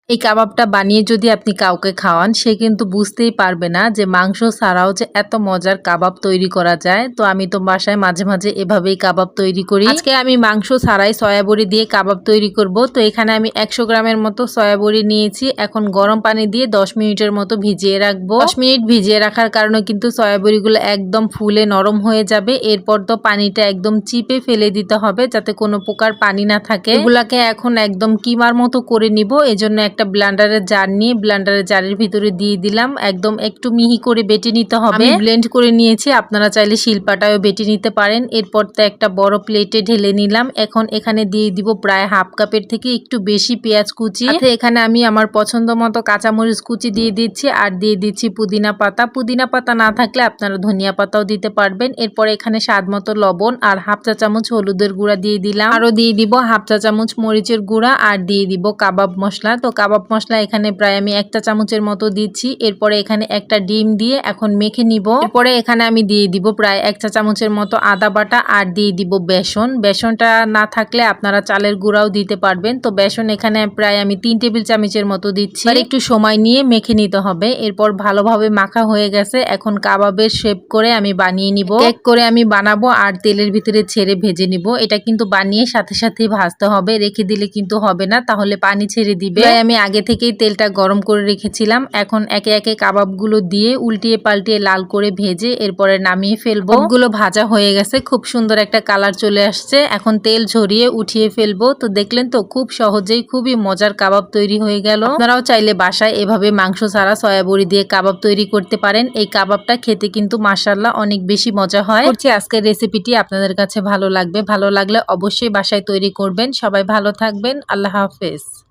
এই কাবাবটা বানিয়ে যদি আপনি কাউকে খাওয়ান সে কিন্তু বুঝতেই পারবে না যে মাংস ছাড়াও যে এত মজার কাবাব তৈরি করা যায়। তো আমি তো বাসায় মাঝে মাঝে এভাবেই কাবাব তৈরি করি। আজকে আমি মাংস ছাড়াই সয়াবড়ি দিয়ে কাবাব তৈরি করব। তো এখানে আমি 100 গ্রামের মতো সয়াবড়ি নিয়েছি। এখন গরম পানি দিয়ে 10 মিনিটের মতো ভিজিয়ে রাখবো। 10 মিনিট ভিজিয়ে রাখার কারণে কিন্তু সয়াবড়িগুলো একদম ফুলে নরম হয়ে যাবে। এরপর তো পানিটা একদম চিপে ফেলে দিতে হবে যাতে কোনো প্রকার পানি না থাকে। এগুলাকে এখন একদম কিমার মতো করে নিব। এজন্য একটা ব্লেন্ডারের জার নিয়ে ব্লেন্ডারের জারের ভিতরে দিয়ে দিলাম। একদম একটু মিহি করে বেটে নিতে হবে। আমি ব্লেন্ড করে নিয়েছি, আপনারা চাইলে শিলপাটাও বেটে নিতে পারেন। এরপর তো একটা বড় প্লেটে ঢেলে নিলাম। এখন এখানে দিয়ে দিব প্রায় হাফ কাপের থেকে একটু বেশি পেঁয়াজ কুচি। এখানে আমি আমার পছন্দ মতো কাঁচামরিচ কুচি দিয়ে দিচ্ছি আর দিয়ে দিচ্ছি পুদিনা পাতা। পুদিনা পাতা না থাকলে আপনারা ধনিয়া পাতাও দিতে পারবেন। এরপর এখানে স্বাদ মতো লবণ আর হাফ চা চামচ হলুদের গুঁড়া দিয়ে দিলাম। আরো দিয়ে দিব হাফ চা চামচ মরিচের গুঁড়া আর দিয়ে দিব কাবাব মশলা। তো কাবাব মশলা এখানে প্রায় আমি 1 চা চামচের মতো দিচ্ছি। এরপরে এখানে একটা ডিম দিয়ে এখন মেখে নিব। এরপরে এখানে আমি দিয়ে দিব প্রায় 1 চা চামচের মতো আদা বাটা আর দিয়ে দিব বেসন। বেসনটা না থাকলে আপনারা চালের গুঁড়াও দিতে পারবেন। তো বেসন এখানে প্রায় আমি 3 টেবিল চামচের মতো দিচ্ছি। আর একটু সময় নিয়ে মেখে নিতে হবে। এরপর ভালোভাবে মাখা হয়ে গেছে। এখন কাবাবের শেপ করে আমি বানিয়ে নিব। কেক করে আমি বানাবো আর তেলের ভিতরে ছেড়ে ভেজে নিব। এটা কিন্তু বানিয়ে সাথে সাথে ভাজতে হবে, রেখে দিলে কিন্তু হবে না, তাহলে পানি ছেড়ে দিবে। আমি আগে থেকেই তেলটা গরম করে রেখেছিলাম। এখন একে একে কাবাবগুলো দিয়ে উল্টিয়ে পাল্টিয়ে লাল করে ভেজে এরপরে নামিয়ে ফেলবো। সবগুলো ভাজা হয়ে গেছে, খুব সুন্দর একটা কালার চলে আসছে। এখন তেল ঝরিয়ে উঠিয়ে ফেলবো। তো দেখলেন তো খুব সহজেই খুবই মজার কাবাব তৈরি হয়ে গেল। আপনারাও চাইলে বাসায় এভাবে মাংস ছাড়া সয়াবড়ি দিয়ে কাবাব তৈরি করতে পারেন। এই কাবাবটা খেতে কিন্তু মাশাআল্লাহ অনেক বেশি মজা হয়। আজকের রেসিপিটি আপনাদের কাছে ভালো লাগবে। ভালো লাগলে অবশ্যই বাসায় তৈরি করবেন। সবাই ভালো থাকবেন। আল্লাহ হাফেজ।